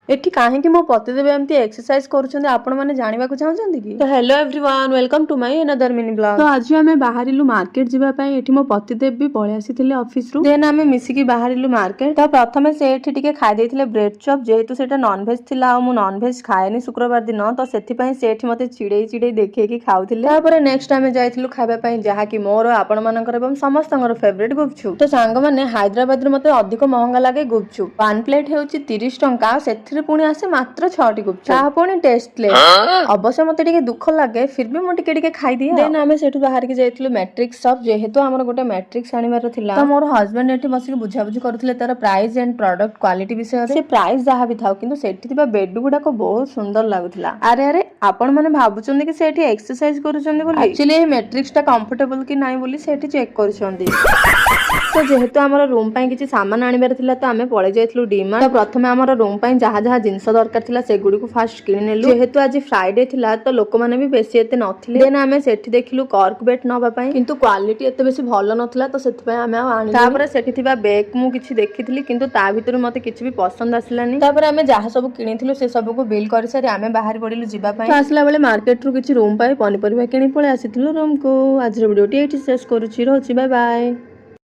एठी काहेकि मो पतिदेव एमती एक्सरसाइज करूछन्ते आपण माने जानिबाकू चाहछन्ते कि तो hello everyone welcome to my another mini blog. तो आज आमे बाहरिलु मार्केट जिबा पई एठी मो पतिदेव भी पळे आसीथिले ऑफिस रु देन आमे मिसिकी बाहरिलु मार्केट। तो प्रथमे से एठी टिके खाइ देथिले ब्रेड चॉप जेहेतु सेटा नॉन वेज थिला आ मु नॉन वेज खाएनी शुक्रवार दिन तो सेथि पई से एठी मते चिड़ेई देखे कि खाउथिले। तापर नेक्स्ट आमे जाइथिलु खाइबा पई जहा कि मोर आपण मानकर एवं समस्तंगर फेवरेट गुपचुप। तो सांग माने हैदराबाद रे मते अधिक महंगा लागे गुपचुप। वन प्लेट हेउची 30 टंका से पुणी आसे मात्र 6टी गुपचुप पुणी टेस्टलेस। अवश्य मते टिके दुख लागे फिर भी मु टिके खाइ दिए। देन आमे सेठु बाहर के जाइथिलु मैट्रिक्स शॉप जेहेतु हमर गोटे मैट्रिक्स आनिबार थिला तो मोर हस्बैंड एठी बसिक बुझा बुझी करथिले तार प्राइस एंड प्रोडक्ट क्वालिटी विषय रे। से प्राइस जहा भी थाउ किंतु सेठी थिबा बेड गुडा को बहुत सुंदर लागुथिला। अरे आपण माने भाबुचंदी कि सेठी एक्सरसाइज करूचंदी बोली एक्चुअली ए मैट्रिक्स टा कंफर्टेबल कि नाही बोली सेठी चेक करूचंदी। तो जेहेतु हमर रूम पई किछि सामान आनिबार थिला तो आमे पळे जाइथिलु डीमार्ट। तो प्रथमे हमर रूम पई जहा जहा जिंस दरकार थिला से गुडी को फास्ट किनि नेलु। जेहेतु आज फ्राइडे थिला तो लोक माने भी बेसी एते नथिले। देन आमे सेठी देखिलु कॉर्क बेट नबा पई किंतु क्वालिटी एते बेसी भलो नथिला तो सेति पई आमे आनि। तापर सेठी थिबा बैग मु किछि देखिथिली किंतु ता भितर मते किछि भी पसंद आसिलानी। तापर आमे जहा सब किनिथिलु से सब को बिल करि सारी आमे बाहर पडिलु जिबा पई। तो आसला बेले मार्केट रु किछि रूम पई पनी परिबा किनि पळे आसिथिलु रूम को। आज वीडियोटी एठी शेष करूछि रहउछि बाय बाय।